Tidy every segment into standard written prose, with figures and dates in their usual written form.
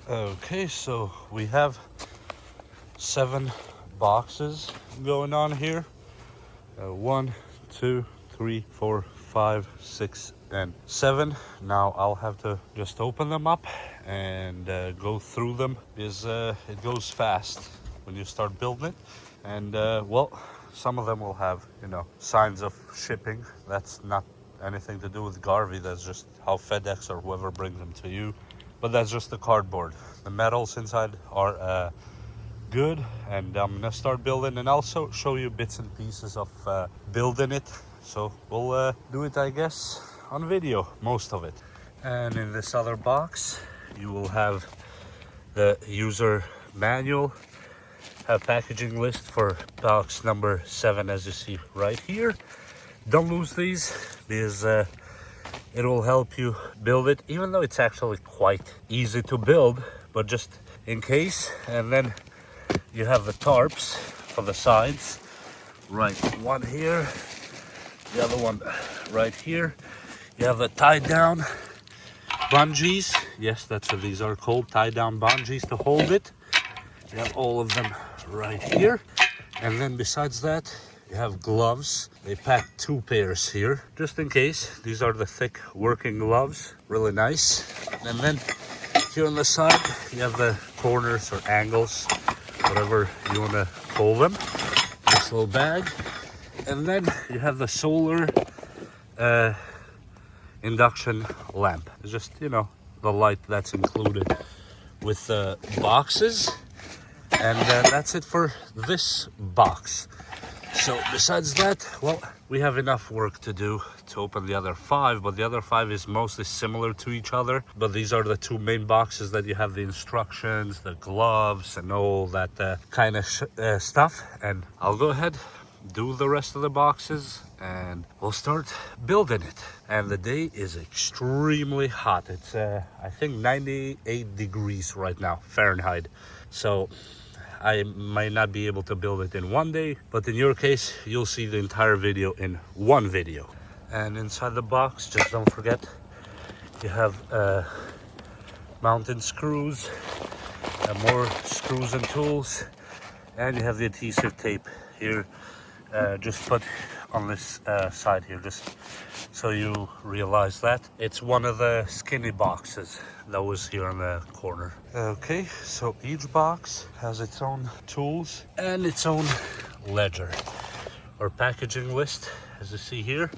Okay, so we have 7 boxes going on here. 1, 2, 3, 4, 5, 6, and 7. Now I'll have to just open them up and go through them because it goes fast when you start building it. And well, some of them will have, signs of shipping. That's not anything to do with GARVEE. That's just how FedEx or whoever brings them to you. But that's just the cardboard. The metals inside are good, and I'm gonna start building and also show you bits and pieces of building it. So we'll do it, I guess, on video, most of it. And in this other box you will have the user manual, a packaging list for box number 7, as you see right here. Don't lose these because it will help you build it, even though it's actually quite easy to build, but just in case. And then you have the tarps for the sides, right, one here, the other one right here. You have the tie down bungees. Yes, that's what these are called, tie down bungees to hold it. You have all of them right here. And then besides that, you have gloves. They pack 2 pairs here, just in case. These are the thick working gloves, really nice. And then here on the side, you have the corners or angles, whatever you want to call them. This little bag. And then you have the solar induction lamp. It's just, the light that's included with the boxes. And that's it for this box. So besides that, well, we have enough work to do to open the other 5, but the other 5 is mostly similar to each other. But these are the 2 main boxes that you have the instructions, the gloves, and all that kind of stuff. And I'll go ahead, do the rest of the boxes, and we'll start building it. And the day is extremely hot. It's I think 98 degrees right now, Fahrenheit. So I might not be able to build it in one day, but in your case, you'll see the entire video in one video. And inside the box, just don't forget, you have mounting screws, more screws and tools, and you have the adhesive tape here, just put on this side here, just so you realize that. It's one of the skinny boxes that was here in the corner. Okay, so each box has its own tools and its own ledger or packaging list. As you see here,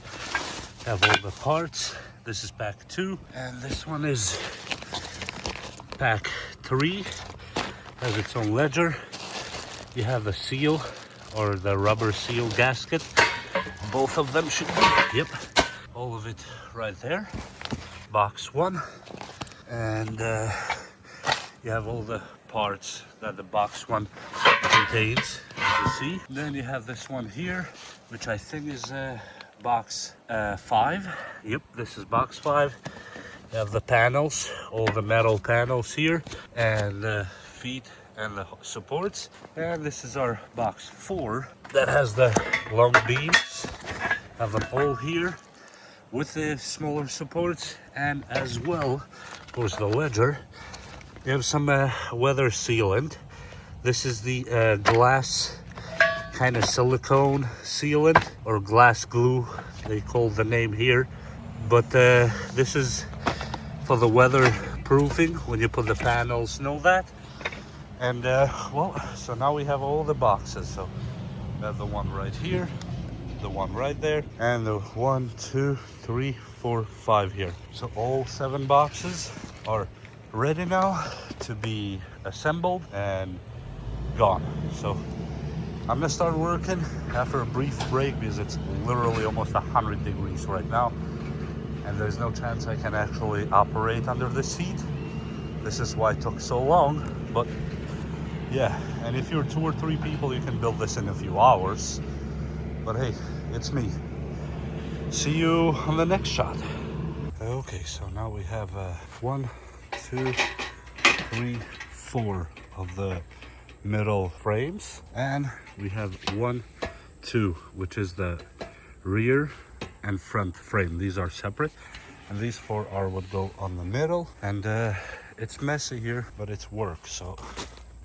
have all the parts. This is pack 2, and this one is pack 3. Has its own ledger. You have the seal or the rubber seal gasket. Both of them should be, yep, all of it right there. Box 1. And you have all the parts that the box 1 contains, as you see. Then you have this one here, which I think is box 5. Yep, this is box 5. You have the panels, all the metal panels here, and the feet and the supports. And this is our box 4 that has the long beams. Have them all here with the smaller supports, and as well, of course, the ledger. You have some weather sealant. This is the glass kind of silicone sealant or glass glue, they call the name here. But this is for the weather proofing when you put the panels, know that. And well, so now we have all the boxes. So we have the one right here, the one right there, and the 1, 2, 3, 4, 5 here. So all 7 boxes are ready now to be assembled and gone. So I'm gonna start working after a brief break because it's literally almost 100 degrees right now, and there's no chance I can actually operate under this heat. This is why it took so long. But yeah, and if you're 2 or 3 people, you can build this in a few hours. But hey, it's me. See you on the next shot. Okay, so now we have 1, 2, 3, 4 of the middle frames, and we have 1, 2, which is the rear and front frame. These are separate, and these 4 are what go on the middle. And It's messy here, but it's work, so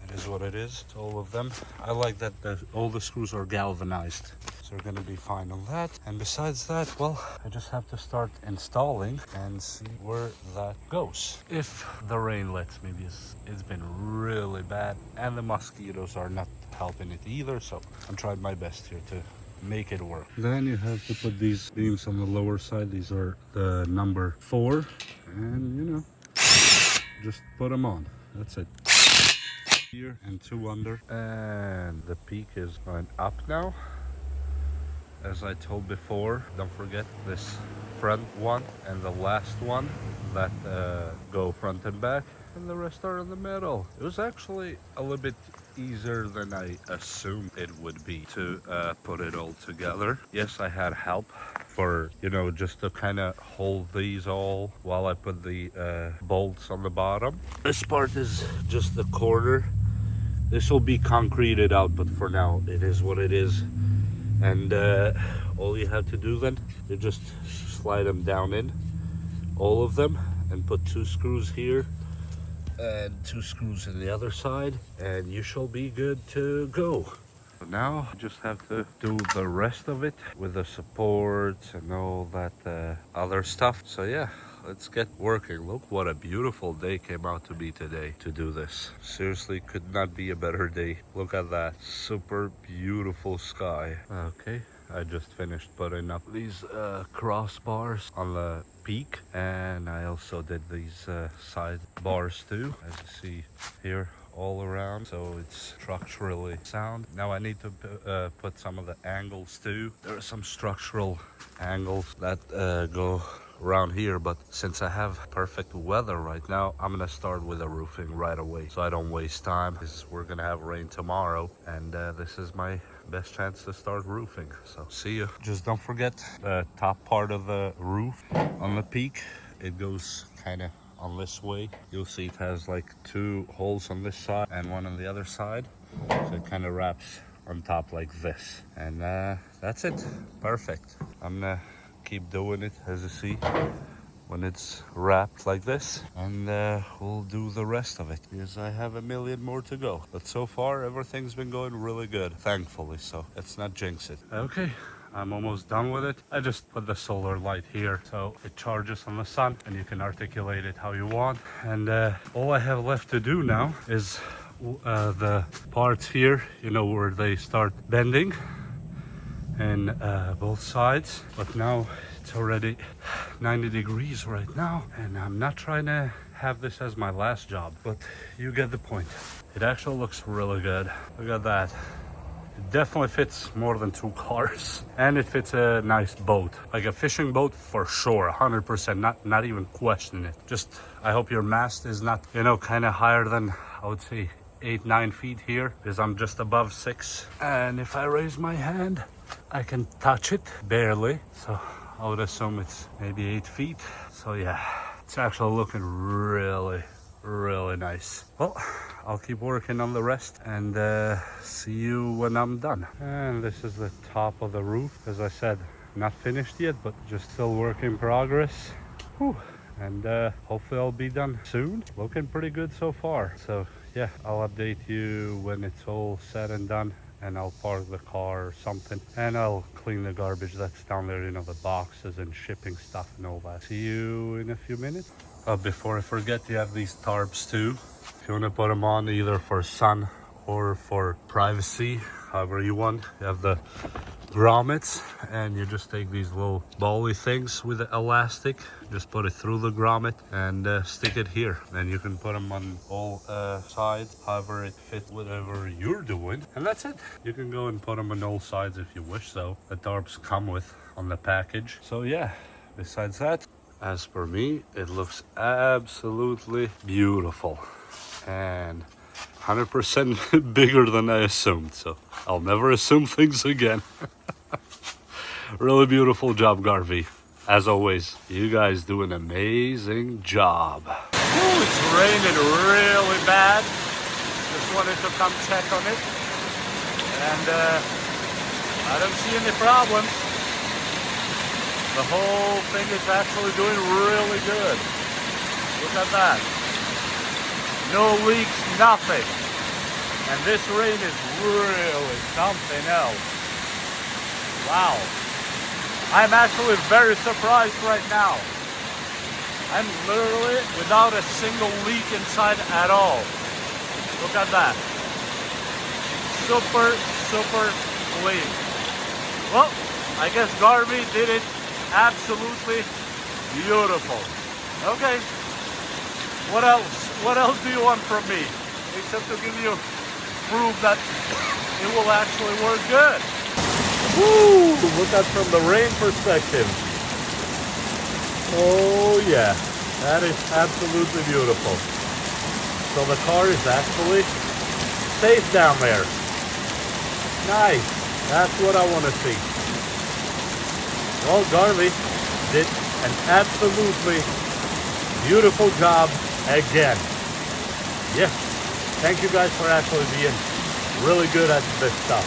it is what it is. It's all of them. I like that all the screws are galvanized, so we're gonna be fine on that. And besides that, well, I just have to start installing and see where that goes. If the rain lets me, because it's been really bad, and the mosquitoes are not helping it either, so I'm trying my best here to make it work. Then you have to put these beams on the lower side. These are the number 4, and you know, just put them on. That's it. Here and 2 under, and the peak is going up now. As I told before, don't forget this front one and the last one that go front and back, and the rest are in the middle. It was actually a little bit easier than I assumed it would be to put it all together. Yes, I had help for, you know, just to kind of hold these all while I put the bolts on the bottom. This part is just the corner. This will be concreted out, but for now it is what it is. And all you have to do then, you just slide them down in, all of them, and put 2 screws here and 2 screws in the other side, and you shall be good to go. So now you just have to do the rest of it with the supports and all that other stuff. So yeah, let's get working. Look what a beautiful day came out to be today to do this. Seriously, could not be a better day. Look at that super beautiful sky. Okay, I just finished putting up these crossbars on the peak, and I also did these side bars too, as you see here, all around, so it's structurally sound. Now I need to put some of the angles too. There are some structural angles that go around here, but since I have perfect weather right now, I'm gonna start with the roofing right away so I don't waste time, because we're gonna have rain tomorrow, and this is my best chance to start roofing. So see you. Just don't forget the top part of the roof on the peak. It goes kind of on this way. You'll see it has like 2 holes on this side and 1 on the other side, so it kind of wraps on top like this, and that's it. Perfect. I'm gonna keep doing it, as you see, when it's wrapped like this, and we'll do the rest of it, because I have a million more to go. But so far everything's been going really good, thankfully, so let's not jinx it. Okay, I'm almost done with it. I just put the solar light here so it charges on the sun and you can articulate it how you want. And all I have left to do now is the parts here, you know, where they start bending, and both sides. But now it's already 90 degrees right now, and I'm not trying to have this as my last job, but you get the point. It actually looks really good. Look at that. It definitely fits more than 2 cars, and it fits a nice boat, like a fishing boat for sure, 100%, not even question it. Just I hope your mast is not, you know, kind of higher than, I would say, 8-9 feet here, because I'm just above 6, and if I raise my hand I can touch it barely, so I would assume it's maybe 8 feet. So yeah, it's actually looking really nice. Well, I'll keep working on the rest, and see you when I'm done. And this is the top of the roof. As I said, not finished yet, but just still work in progress. Whew. And hopefully I'll be done soon. Looking pretty good so far. So yeah, I'll update you when it's all said and done, and I'll park the car or something, and I'll clean the garbage that's down there, you know, the boxes and shipping stuff and all that. See you in a few minutes. Before I forget, you have these tarps too. If you want to put them on either for sun or for privacy, however you want. You have the grommets, and you just take these little bally things with the elastic, just put it through the grommet and stick it here. Then you can put them on all sides, however it fits whatever you're doing, and that's it. You can go and put them on all sides if you wish, so the tarps come with on the package. So yeah, besides that, as per me, it looks absolutely beautiful and 100% bigger than I assumed, so I'll never assume things again. Really beautiful job, GARVEE. As always, you guys do an amazing job. Ooh, it's raining really bad. Just wanted to come check on it, and I don't see any problems. The whole thing is actually doing really good. Look at that. no leaks, nothing. And this rain is really something else. Wow. I'm actually very surprised right now. I'm literally without a single leak inside at all. Look at that. Super, super clean. Well, I guess GARVEE did it absolutely beautiful. Okay. What else? What else do you want from me? Except to give you proof that it will actually work good. Woo! Look at from the rain perspective. Oh yeah, that is absolutely beautiful. So the car is actually safe down there. Nice. That's what I want to see. Well, GARVEE did an absolutely beautiful job again. Yes. Thank you guys for actually being really good at this stuff.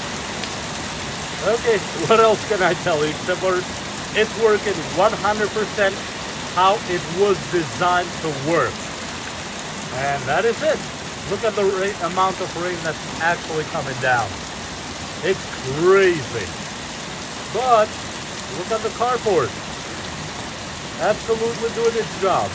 Okay, what else can I tell you except for it's working 100% how it was designed to work. And that is it. Look at the amount of rain that's actually coming down. It's crazy. But look at the carport. Absolutely doing its job.